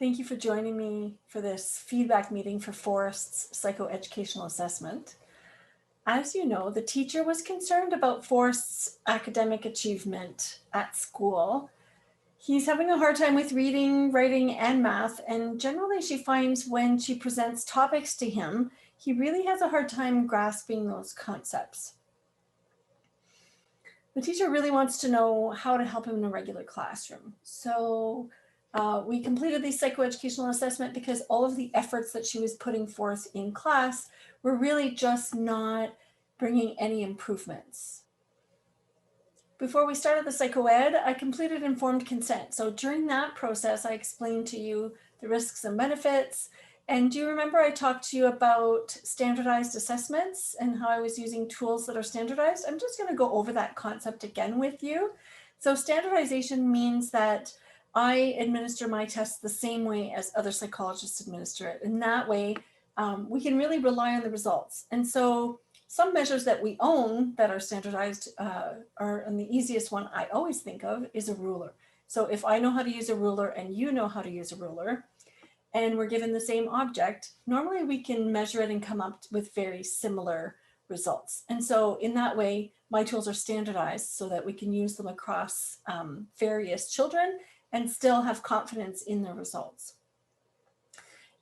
Thank you for joining me for this feedback meeting for Forrest's psychoeducational assessment. As you know, the teacher was concerned about Forrest's academic achievement at school. He's having a hard time with reading, writing, and math, and generally she finds when she presents topics to him, he really has a hard time grasping those concepts. The teacher really wants to know how to help him in a regular classroom. So we completed the psychoeducational assessment because all of the efforts that she was putting forth in class were really just not bringing any improvements. Before we started the psychoed, I completed informed consent. So during that process, I explained to you the risks and benefits. And do you remember I talked to you about standardized assessments and how I was using tools that are standardized? I'm just going to go over that concept again with you. So standardization means that I administer my tests the same way as other psychologists administer it. And that way, we can really rely on the results. And so some measures that we own that are standardized and the easiest one I always think of is a ruler. So if I know how to use a ruler and you know how to use a ruler, and we're given the same object, normally we can measure it and come up with very similar results. And so in that way, my tools are standardized so that we can use them across various children and still have confidence in the results.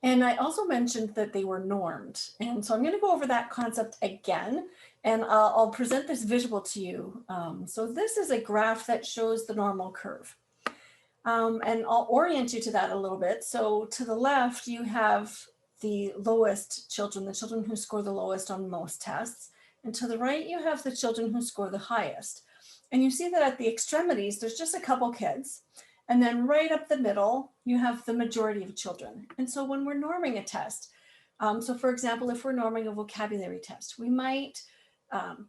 And I also mentioned that they were normed. And so I'm going to go over that concept again, and I'll present this visual to you. So this is a graph that shows the normal curve. And I'll orient you to that a little bit. So to the left, you have the lowest children, the children who score the lowest on most tests. And to the right, you have the children who score the highest. And you see that at the extremities, there's just a couple kids. And then right up the middle, you have the majority of children. And so when we're norming a test, so for example, if we're norming a vocabulary test, we might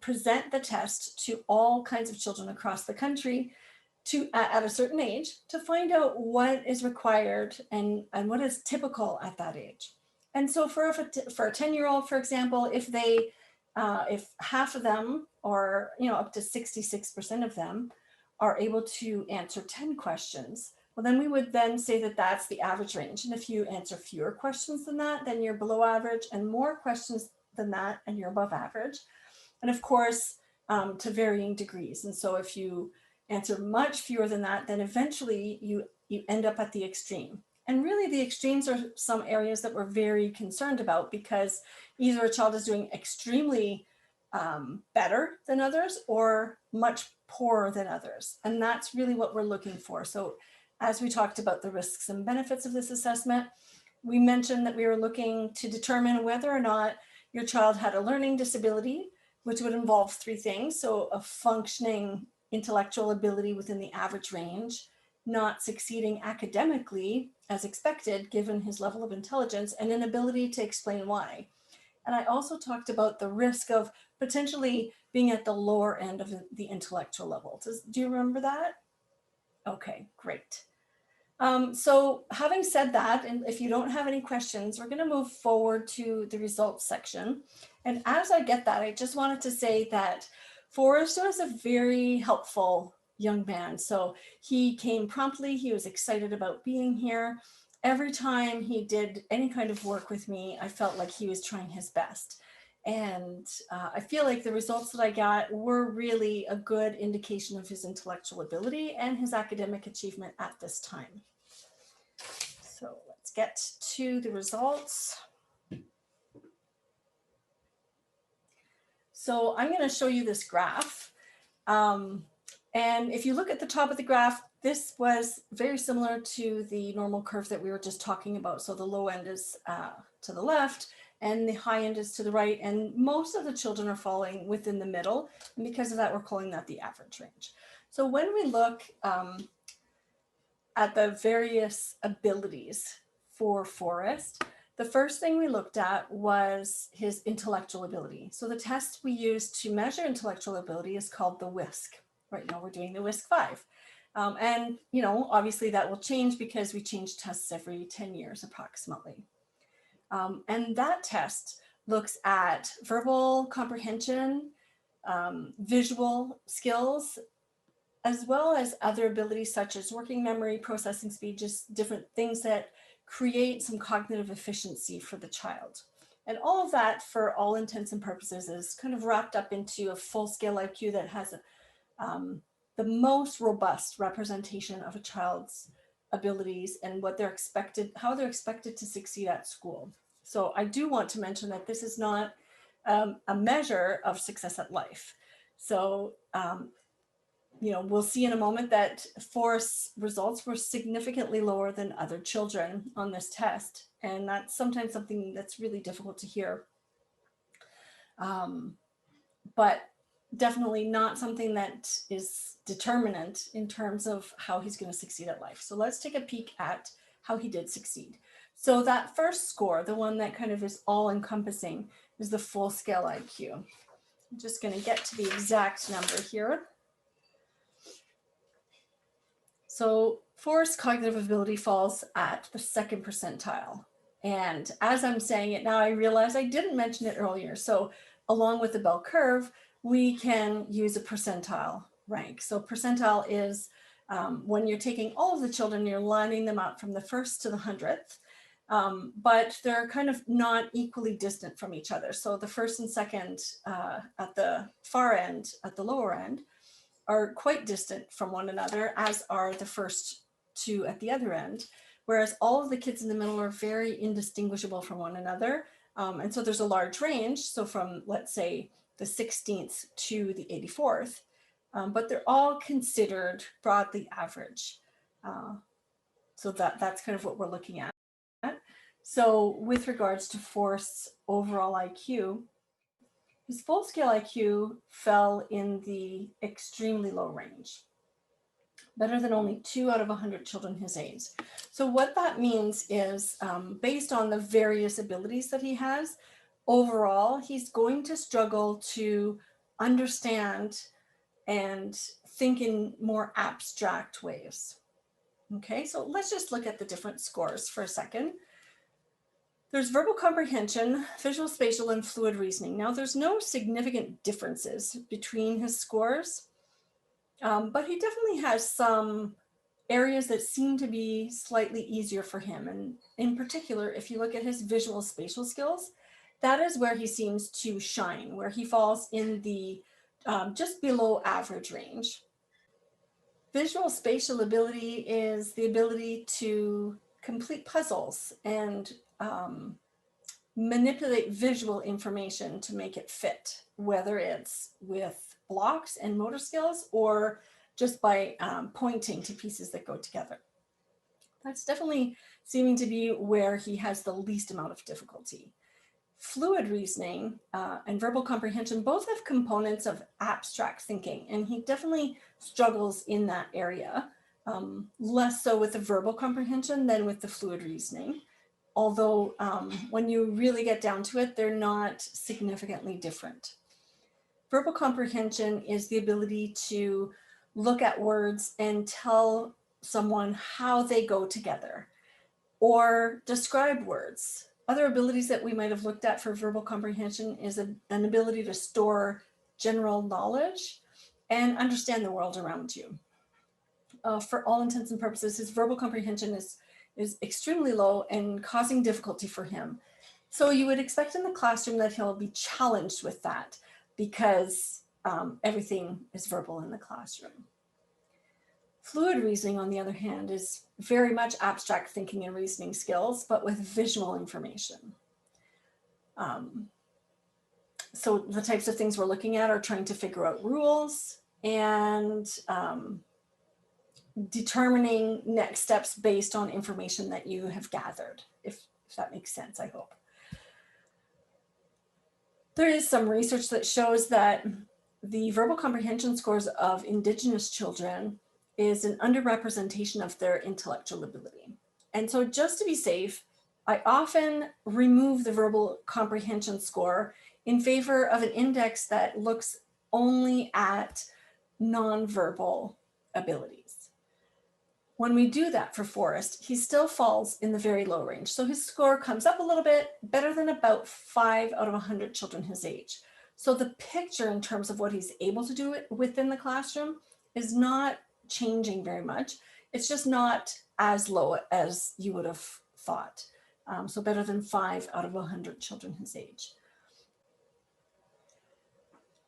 present the test to all kinds of children across the country at a certain age to find out what is required and what is typical at that age. And so for a 10-year-old, for example, if half of them, or up to 66% of them, are able to answer 10 questions, well, then we would then say that that's the average range. And if you answer fewer questions than that, then you're below average, and more questions than that, and you're above average. And of course, to varying degrees. And so if you answer much fewer than that, then eventually you end up at the extreme. And really the extremes are some areas that we're very concerned about, because either a child is doing extremely better than others or much poorer than others. And that's really what we're looking for. So as we talked about the risks and benefits of this assessment, we mentioned that we were looking to determine whether or not your child had a learning disability, which would involve three things. So a functioning intellectual ability within the average range, not succeeding academically as expected given his level of intelligence, and an ability to explain why. And I also talked about the risk of potentially being at the lower end of the intellectual level. Do you remember that? Okay, great. So having said that, and if you don't have any questions, we're going to move forward to the results section. And as I get that, I just wanted to say that Forrest was a very helpful young man. So he came promptly. He was excited about being here. Every time he did any kind of work with me, I felt like he was trying his best. And I feel like the results that I got were really a good indication of his intellectual ability and his academic achievement at this time. So let's get to the results. So I'm going to show you this graph. And if you look at the top of the graph, this was very similar to the normal curve that we were just talking about. So the low end is to the left and the high end is to the right. And most of the children are falling within the middle. And because of that, we're calling that the average range. So when we look at the various abilities for Forrest, the first thing we looked at was his intellectual ability. So the test we use to measure intellectual ability is called the WISC. Right now we're doing the WISC-5. And, obviously that will change because we change tests every 10 years approximately. And that test looks at verbal comprehension, visual skills, as well as other abilities such as working memory, processing speed, just different things that create some cognitive efficiency for the child. And all of that, for all intents and purposes, is kind of wrapped up into a full-scale IQ that has the most robust representation of a child's abilities and what they're expected, how they're expected to succeed at school. So I do want to mention that this is not a measure of success at life. So, we'll see in a moment that Forrest's results were significantly lower than other children on this test. And that's sometimes something that's really difficult to hear. But definitely not something that is determinant in terms of how he's going to succeed at life. So let's take a peek at how he did succeed. So that first score, the one that kind of is all encompassing, is the full scale IQ. I'm just going to get to the exact number here. So Forrest's cognitive ability falls at the 2nd percentile. And as I'm saying it now, I realize I didn't mention it earlier. So along with the bell curve, we can use a percentile rank. So percentile is when you're taking all of the children, you're lining them up from the 1st to the 100th, but they're kind of not equally distant from each other. So the 1st and 2nd at the far end, at the lower end, are quite distant from one another, as are the first 2 at the other end, whereas all of the kids in the middle are very indistinguishable from one another. And so there's a large range. So from, let's say, the 16th to the 84th, but they're all considered broadly average. So that's kind of what we're looking at. So with regards to Forrest's overall IQ, his full-scale IQ fell in the extremely low range, better than only 2 out of 100 children his age. So what that means is, based on the various abilities that he has, overall, he's going to struggle to understand and think in more abstract ways. Okay, so let's just look at the different scores for a second. There's verbal comprehension, visual, spatial, and fluid reasoning. Now, there's no significant differences between his scores, but he definitely has some areas that seem to be slightly easier for him. And in particular, if you look at his visual spatial skills, that is where he seems to shine, where he falls in the just below average range. Visual spatial ability is the ability to complete puzzles and manipulate visual information to make it fit, whether it's with blocks and motor skills or just by pointing to pieces that go together. That's definitely seeming to be where he has the least amount of difficulty. Fluid reasoning and verbal comprehension both have components of abstract thinking, and he definitely struggles in that area, less so with the verbal comprehension than with the fluid reasoning. Although when you really get down to it, they're not significantly different. Verbal comprehension is the ability to look at words and tell someone how they go together or describe words. Other abilities that we might have looked at for verbal comprehension is an ability to store general knowledge and understand the world around you. For all intents and purposes, his verbal comprehension is extremely low and causing difficulty for him. So you would expect in the classroom that he'll be challenged with that because everything is verbal in the classroom. Fluid reasoning, on the other hand, is very much abstract thinking and reasoning skills, but with visual information. So the types of things we're looking at are trying to figure out rules and determining next steps based on information that you have gathered, if that makes sense, I hope. There is some research that shows that the verbal comprehension scores of Indigenous children is an underrepresentation of their intellectual ability. And so just to be safe, I often remove the verbal comprehension score in favor of an index that looks only at nonverbal abilities. When we do that for Forrest, he still falls in the very low range. So his score comes up a little bit, better than about 5 out of 100 children his age. So the picture in terms of what he's able to do within the classroom is not changing very much. It's just not as low as you would have thought. So better than 5 out of 100 children his age.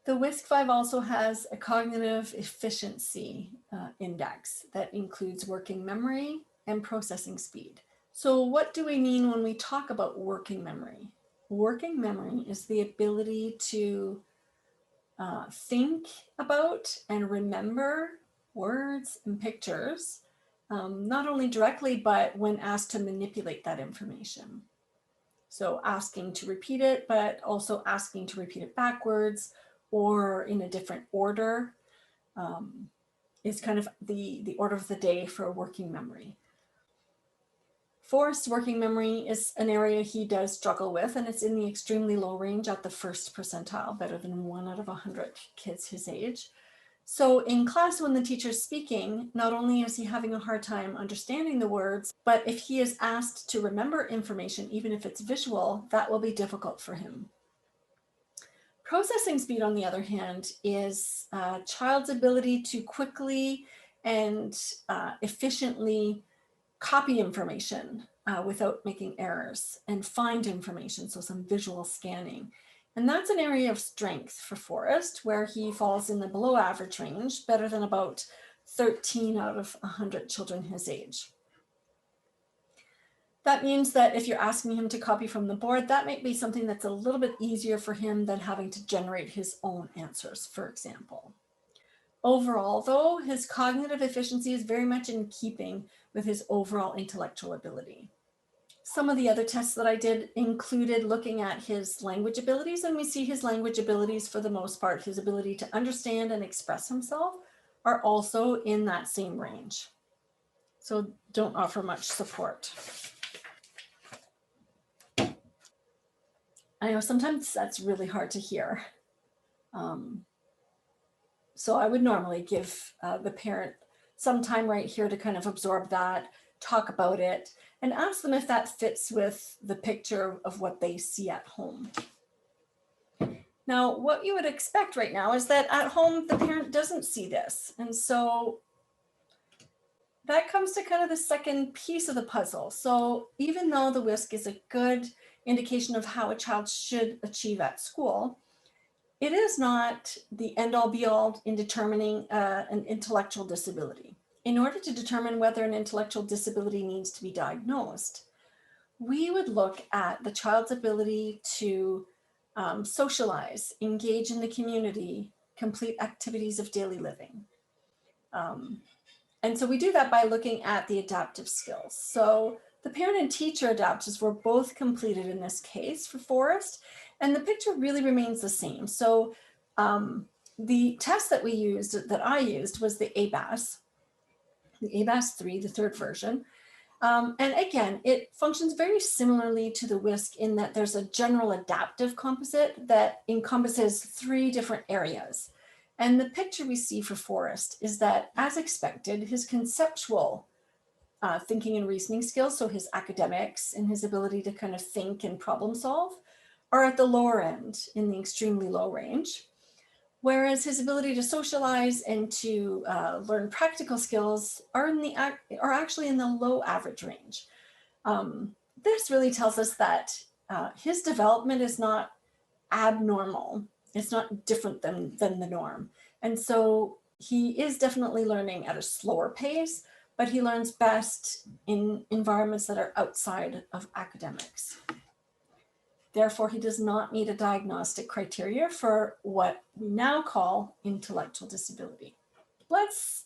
The WISC-5 also has a cognitive efficiency index that includes working memory and processing speed. So what do we mean when we talk about working memory? Working memory is the ability to think about and remember words and pictures, not only directly, but when asked to manipulate that information. So asking to repeat it, but also asking to repeat it backwards or in a different order is kind of the order of the day for working memory. Forrest's working memory is an area he does struggle with, and it's in the extremely low range at the first percentile, better than 1 out of 100 kids his age. So in class, when the teacher's speaking, not only is he having a hard time understanding the words, but if he is asked to remember information, even if it's visual, that will be difficult for him. Processing speed, on the other hand, is a child's ability to quickly and efficiently copy information without making errors and find information, so some visual scanning. And that's an area of strength for Forrest, where he falls in the below average range, better than about 13 out of 100 children his age. That means that if you're asking him to copy from the board, that might be something that's a little bit easier for him than having to generate his own answers, for example. Overall, though, his cognitive efficiency is very much in keeping with his overall intellectual ability. Some of the other tests that I did included looking at his language abilities, and we see his language abilities, for the most part, his ability to understand and express himself, are also in that same range. So don't offer much support. I know sometimes that's really hard to hear. So I would normally give the parent some time right here to kind of absorb that, talk about it, and ask them if that fits with the picture of what they see at home. Now, what you would expect right now is that at home, the parent doesn't see this. And so that comes to kind of the second piece of the puzzle. So even though the WISC is a good indication of how a child should achieve at school, it is not the end-all be-all in determining an intellectual disability. In order to determine whether an intellectual disability needs to be diagnosed, we would look at the child's ability to socialize, engage in the community, complete activities of daily living. And so we do that by looking at the adaptive skills. So the parent and teacher adaptives were both completed in this case for Forrest, and the picture really remains the same. So the test that I used was the ABAS, the ABAS-3, the third version. And again, it functions very similarly to the WISC in that there's a general adaptive composite that encompasses 3 different areas. And the picture we see for Forrest is that, as expected, his conceptual thinking and reasoning skills, so his academics and his ability to kind of think and problem solve, are at the lower end in the extremely low range. Whereas his ability to socialize and to learn practical skills are actually in the low average range. This really tells us that his development is not abnormal. It's not different than the norm. And so he is definitely learning at a slower pace, but he learns best in environments that are outside of academics. Therefore, he does not meet a diagnostic criteria for what we now call intellectual disability. Let's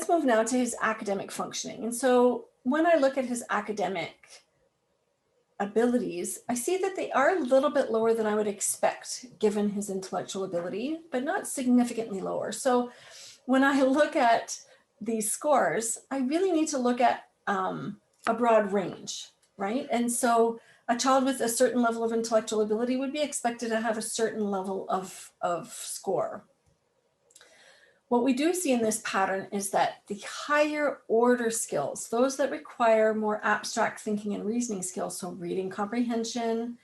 move now to his academic functioning. And so when I look at his academic abilities, I see that they are a little bit lower than I would expect given his intellectual ability, but not significantly lower. So when I look at these scores, I really need to look at a broad range, right? And so a child with a certain level of intellectual ability would be expected to have a certain level of score. What we do see in this pattern is that the higher order skills, those that require more abstract thinking and reasoning skills, so reading comprehension,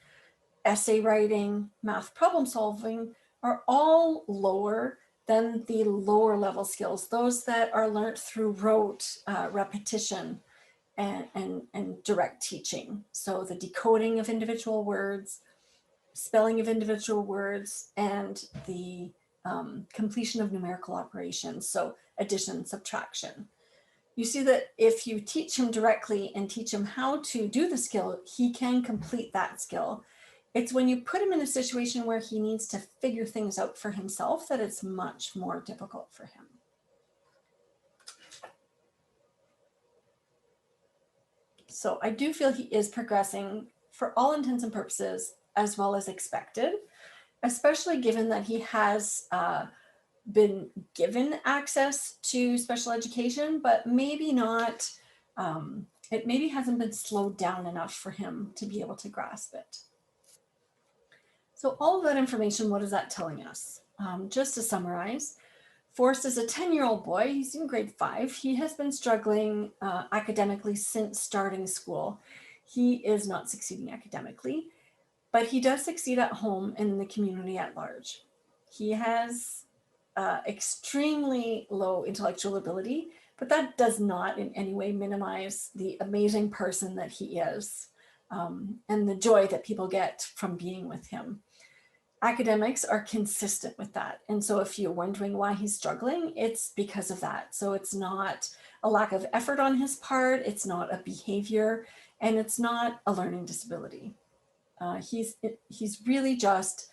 essay writing, math problem solving, are all lower than the lower level skills, those that are learned through rote repetition and direct teaching. So the decoding of individual words, spelling of individual words, and the completion of numerical operations, so addition, subtraction. You see that if you teach him directly and teach him how to do the skill, he can complete that skill. It's when you put him in a situation where he needs to figure things out for himself that it's much more difficult for him. So I do feel he is progressing for all intents and purposes as well as expected, especially given that he has been given access to special education, but maybe not, it maybe hasn't been slowed down enough for him to be able to grasp it. So all of that information, what is that telling us? Just to summarize, Forrest is a 10-year-old boy. He's in grade 5. He has been struggling academically since starting school. He is not succeeding academically, but he does succeed at home and in the community at large. He has extremely low intellectual ability, but that does not in any way minimize the amazing person that he is and the joy that people get from being with him. Academics are consistent with that. And so if you're wondering why he's struggling, it's because of that. So it's not a lack of effort on his part, it's not a behavior, and it's not a learning disability. He's really just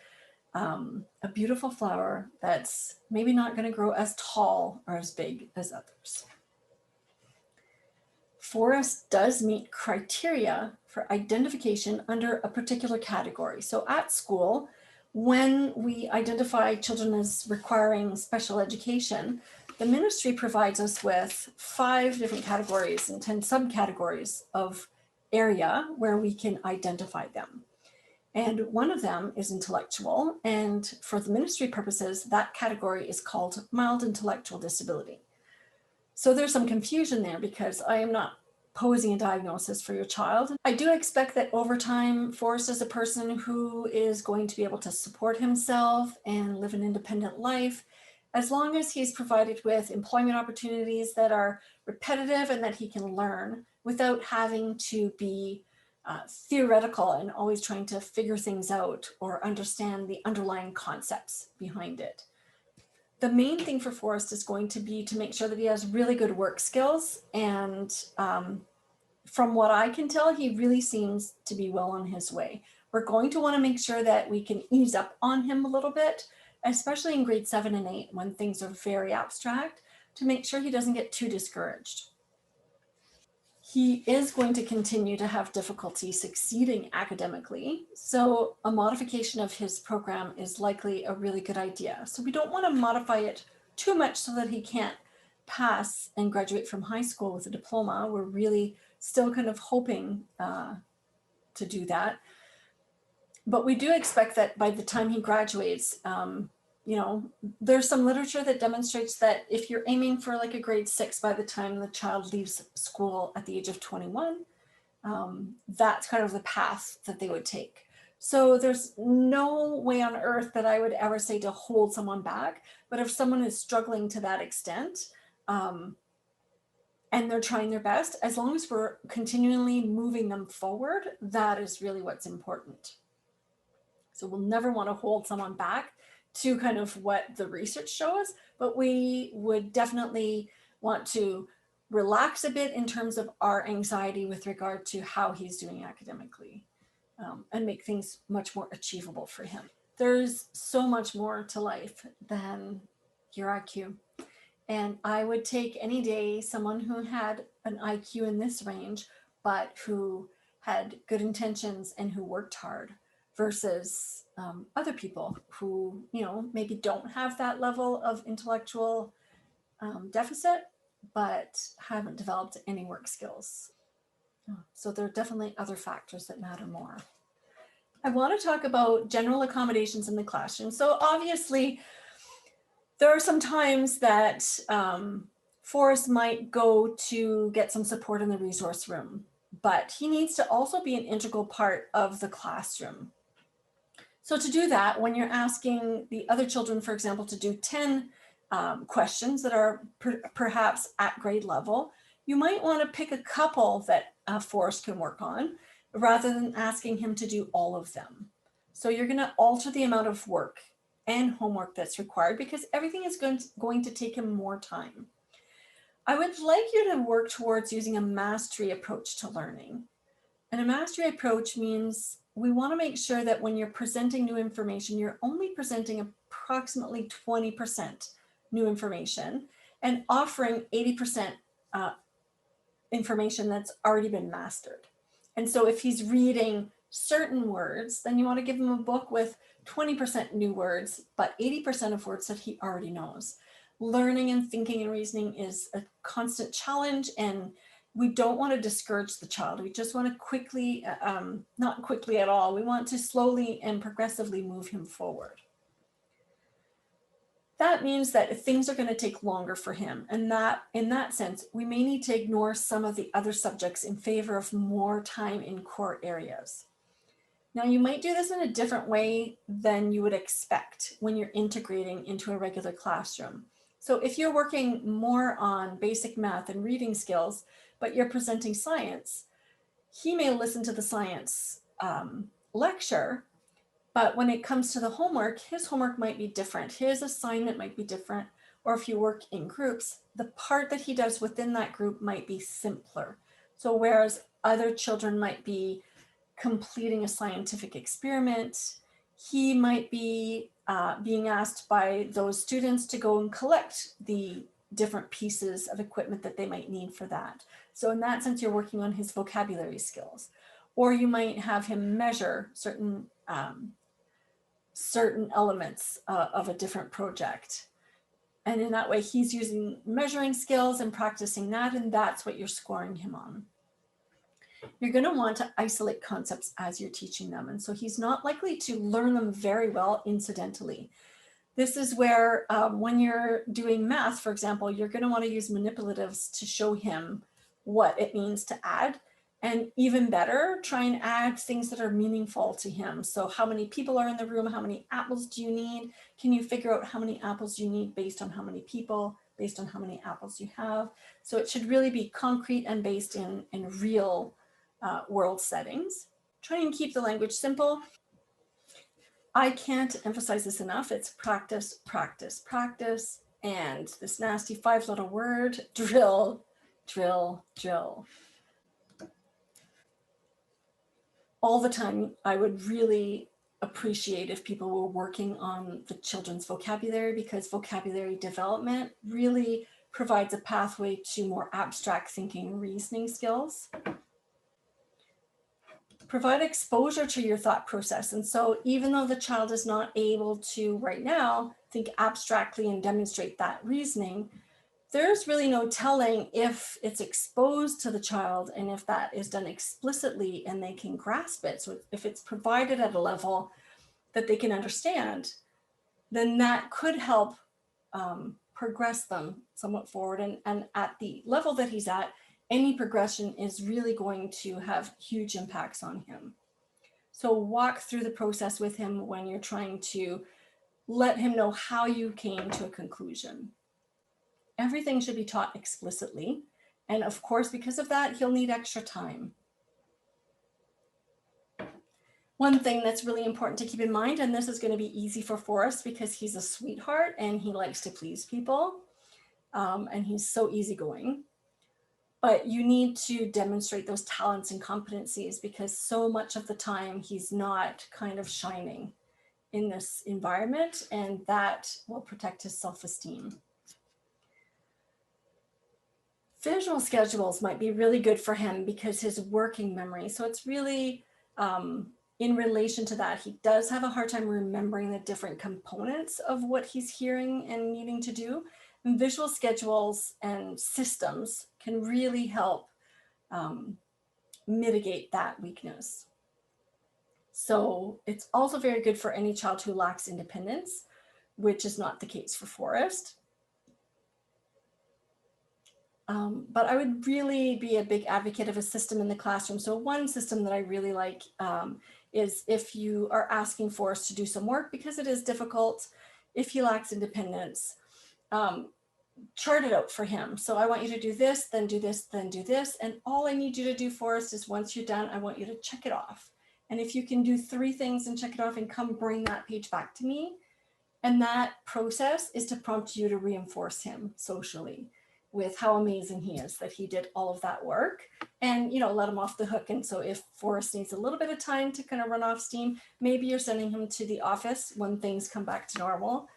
a beautiful flower that's maybe not going to grow as tall or as big as others. Forrest does meet criteria for identification under a particular category. So at school, when we identify children as requiring special education, the ministry provides us with 5 different categories and 10 subcategories of area where we can identify them. And one of them is intellectual. And for the ministry purposes, that category is called mild intellectual disability. So there's some confusion there because I am not posing a diagnosis for your child. I do expect that over time, Forrest is a person who is going to be able to support himself and live an independent life, as long as he's provided with employment opportunities that are repetitive and that he can learn without having to be theoretical and always trying to figure things out or understand the underlying concepts behind it. The main thing for Forrest is going to be to make sure that he has really good work skills. And from what I can tell, he really seems to be well on his way. We're going to want to make sure that we can ease up on him a little bit, especially in grade 7 and 8 when things are very abstract, to make sure he doesn't get too discouraged. He is going to continue to have difficulty succeeding academically, so a modification of his program is likely a really good idea. So we don't want to modify it too much so that he can't pass and graduate from high school with a diploma. We're really still kind of hoping to do that. But we do expect that by the time he graduates, you know, there's some literature that demonstrates that if you're aiming for like a grade 6 by the time the child leaves school at the age of 21, that's kind of the path that they would take. So there's no way on earth that I would ever say to hold someone back. But if someone is struggling to that extent, and they're trying their best, as long as we're continually moving them forward, that is really what's important. So we'll never want to hold someone back to kind of what the research shows, but we would definitely want to relax a bit in terms of our anxiety with regard to how he's doing academically, and make things much more achievable for him. There's so much more to life than your IQ. And I would take any day someone who had an IQ in this range, but who had good intentions and who worked hard, versus other people who, you know, maybe don't have that level of intellectual deficit, but haven't developed any work skills. So there are definitely other factors that matter more. I want to talk about general accommodations in the classroom. So obviously, there are some times that Forrest might go to get some support in the resource room, but he needs to also be an integral part of the classroom. So to do that, when you're asking the other children, for example, to do 10 questions that are perhaps at grade level, you might want to pick a couple that Forrest can work on rather than asking him to do all of them. So you're going to alter the amount of work and homework that's required because everything is going to take him more time. I would like you to work towards using a mastery approach to learning. And a mastery approach means we want to make sure that when you're presenting new information, you're only presenting approximately 20% new information and offering 80% information that's already been mastered. And so if he's reading certain words, then you want to give him a book with 20% new words, but 80% of words that he already knows. Learning and thinking and reasoning is a constant challenge, and we don't want to discourage the child. We just want to quickly, not quickly at all, we want to slowly and progressively move him forward. That means that things are going to take longer for him. And that, in that sense, we may need to ignore some of the other subjects in favor of more time in core areas. Now, you might do this in a different way than you would expect when you're integrating into a regular classroom. So if you're working more on basic math and reading skills, but you're presenting science, he may listen to the science lecture, but when it comes to the homework, his homework might be different. His assignment might be different. Or if you work in groups, the part that he does within that group might be simpler. So whereas other children might be completing a scientific experiment, he might be being asked by those students to go and collect the different pieces of equipment that they might need for that. So in that sense, you're working on his vocabulary skills. Or you might have him measure certain elements of a different project. And in that way, he's using measuring skills and practicing that, and that's what you're scoring him on. You're going to want to isolate concepts as you're teaching them. And so he's not likely to learn them very well incidentally. This is where when you're doing math, for example, you're going to want to use manipulatives to show him what it means to add. And even better, try and add things that are meaningful to him. So how many people are in the room? How many apples do you need? Can you figure out how many apples you need based on how many people, based on how many apples you have? So it should really be concrete and based in real world settings. Try and keep the language simple. I can't emphasize this enough. It's practice, practice, practice. And this nasty 5-letter word, drill, drill, drill. All the time, I would really appreciate if people were working on the children's vocabulary, because vocabulary development really provides a pathway to more abstract thinking and reasoning skills. Provide exposure to your thought process. And so even though the child is not able to right now think abstractly and demonstrate that reasoning, there's really no telling if it's exposed to the child and if that is done explicitly and they can grasp it. So if it's provided at a level that they can understand, then that could help progress them somewhat forward. And at the level that he's at, any progression is really going to have huge impacts on him. So walk through the process with him when you're trying to let him know how you came to a conclusion. Everything should be taught explicitly. And of course, because of that, he'll need extra time. One thing that's really important to keep in mind, and this is going to be easy for Forrest because he's a sweetheart and he likes to please people, and he's so easygoing. But you need to demonstrate those talents and competencies because so much of the time he's not kind of shining in this environment, and that will protect his self-esteem. Visual schedules might be really good for him because his working memory. So it's really in relation to that, he does have a hard time remembering the different components of what he's hearing and needing to do. And visual schedules and systems can really help mitigate that weakness. So it's also very good for any child who lacks independence, which is not the case for Forrest. But I would really be a big advocate of a system in the classroom. So one system that I really like is if you are asking Forrest to do some work because it is difficult, if he lacks independence, chart it out for him. So I want you to do this, then do this, then do this. And all I need you to do, Forrest, is once you're done, I want you to check it off. And if you can do 3 things and check it off and come bring that page back to me. And that process is to prompt you to reinforce him socially with how amazing he is that he did all of that work, and, you know, let him off the hook. And so if Forrest needs a little bit of time to kind of run off steam, maybe you're sending him to the office when things come back to normal,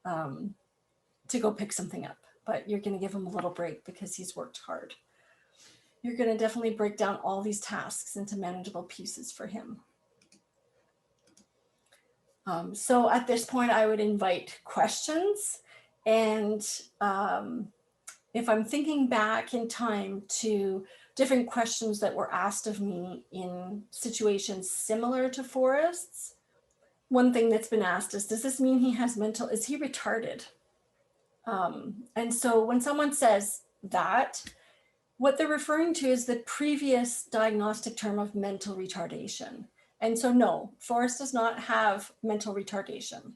to go pick something up, but you're going to give him a little break because he's worked hard. You're going to definitely break down all these tasks into manageable pieces for him. So at this point, I would invite questions. And if I'm thinking back in time to different questions that were asked of me in situations similar to Forrest's, one thing that's been asked is, does this mean he has mental, is he retarded? And so when someone says that, what they're referring to is the previous diagnostic term of mental retardation. And so no, Forrest does not have mental retardation.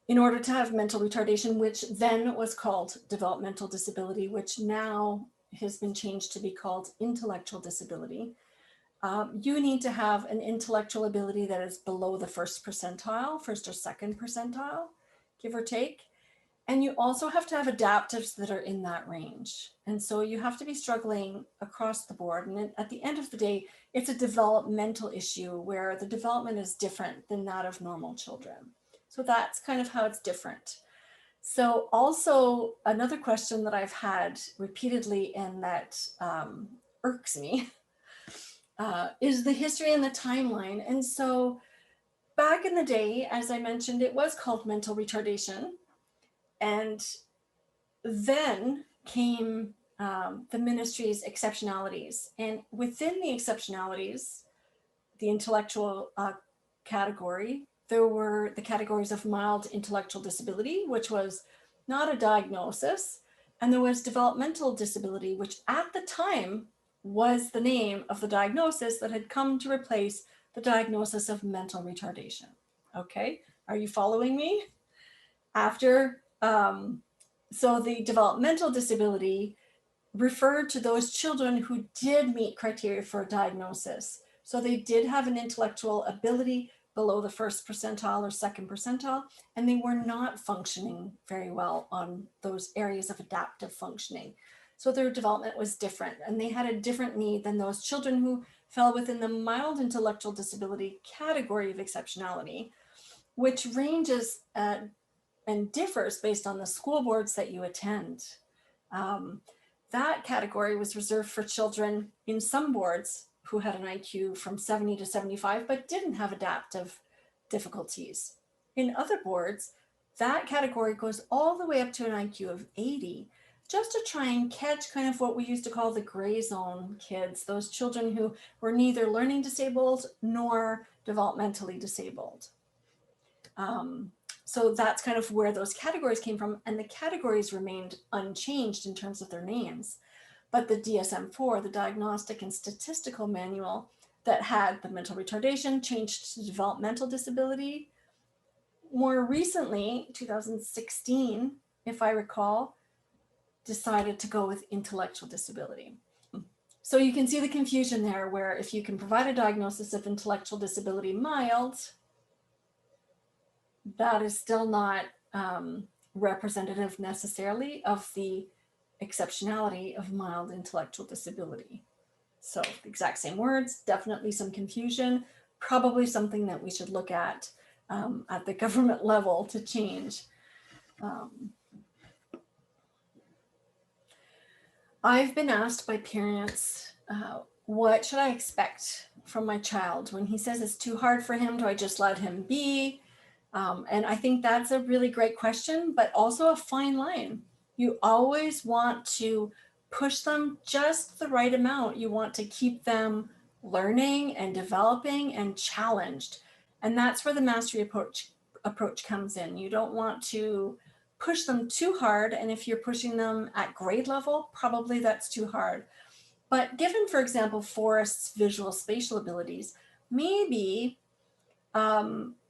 In order to have mental retardation, which then was called developmental disability, which now has been changed to be called intellectual disability, you need to have an intellectual ability that is below the first percentile, first or second percentile, give or take. And you also have to have adaptives that are in that range. And so you have to be struggling across the board. And at the end of the day, it's a developmental issue where the development is different than that of normal children. So that's kind of how it's different. So also another question that I've had repeatedly and that irks me is the history and the timeline. And so back in the day, as I mentioned, it was called mental retardation. And then came the ministry's exceptionalities. And within the exceptionalities, the intellectual category, there were the categories of mild intellectual disability, which was not a diagnosis. And there was developmental disability, which at the time was the name of the diagnosis that had come to replace the diagnosis of mental retardation. Okay, are you following me? After so the developmental disability referred to those children who did meet criteria for a diagnosis. So they did have an intellectual ability below the first percentile or second percentile, and they were not functioning very well on those areas of adaptive functioning. So their development was different, and they had a different need than those children who fell within the mild intellectual disability category of exceptionality, which ranges and differs based on the school boards that you attend. That category was reserved for children in some boards who had an IQ from 70 to 75, but didn't have adaptive difficulties. In other boards, that category goes all the way up to an IQ of 80, just to try and catch kind of what we used to call the gray zone kids, those children who were neither learning disabled nor developmentally disabled. So that's kind of where those categories came from, and the categories remained unchanged in terms of their names. But the DSM-4, the Diagnostic and Statistical Manual that had the mental retardation, changed to developmental disability. More recently, 2016, if I recall, decided to go with intellectual disability. So you can see the confusion there, where if you can provide a diagnosis of intellectual disability mild, that is still not representative necessarily of the exceptionality of mild intellectual disability. So the exact same words, definitely some confusion, probably something that we should look at the government level to change. I've been asked by parents, what should I expect from my child? When he says it's too hard for him, do I just let him be? And I think that's a really great question, but also a fine line. You always want to push them just the right amount. You want to keep them learning and developing and challenged. And that's where the mastery approach comes in. You don't want to push them too hard. And if you're pushing them at grade level, probably that's too hard. But given, for example, Forrest's visual spatial abilities, maybe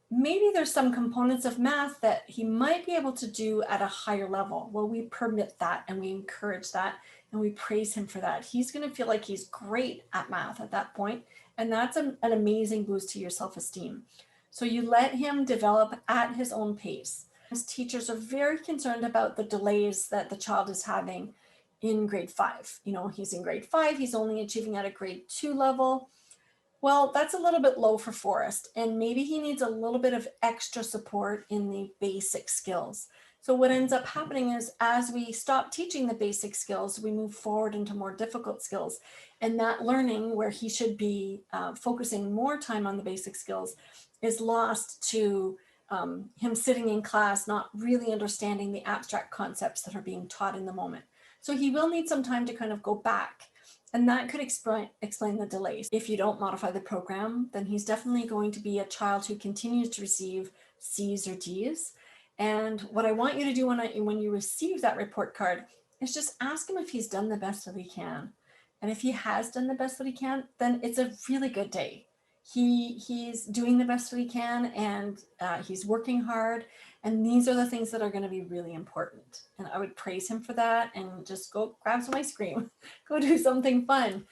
maybe there's some components of math that he might be able to do at a higher level. Well, we permit that and we encourage that and we praise him for that. He's going to feel like he's great at math at that point, and that's an amazing boost to your self-esteem. So you let him develop at his own pace. As teachers are very concerned about the delays that the child is having in grade 5. You know, he's in grade 5, he's only achieving at a grade 2 level. Well, that's a little bit low for Forrest, and maybe he needs a little bit of extra support in the basic skills. So what ends up happening is as we stop teaching the basic skills, we move forward into more difficult skills. And that learning where he should be focusing more time on the basic skills is lost to him sitting in class, not really understanding the abstract concepts that are being taught in the moment. So he will need some time to kind of go back. And that could explain the delays. If you don't modify the program, then he's definitely going to be a child who continues to receive C's or D's. And what I want you to do when you receive that report card is just ask him if he's done the best that he can. And if he has done the best that he can, then it's a really good day. He's doing the best that he can, and he's working hard. And these are the things that are going to be really important. And I would praise him for that and just go grab some ice cream, go do something fun,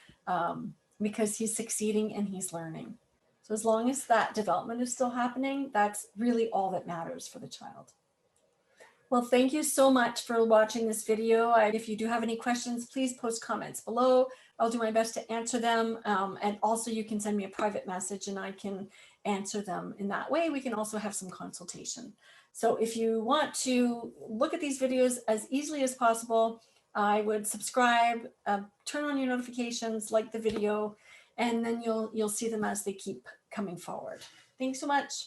because he's succeeding and he's learning. So as long as that development is still happening, that's really all that matters for the child. Well, thank you so much for watching this video. If you do have any questions, please post comments below. I'll do my best to answer them. And also you can send me a private message and I can answer them in that way. We can also have some consultation. So if you want to look at these videos as easily as possible, I would subscribe, turn on your notifications, like the video, and then you'll see them as they keep coming forward. Thanks so much.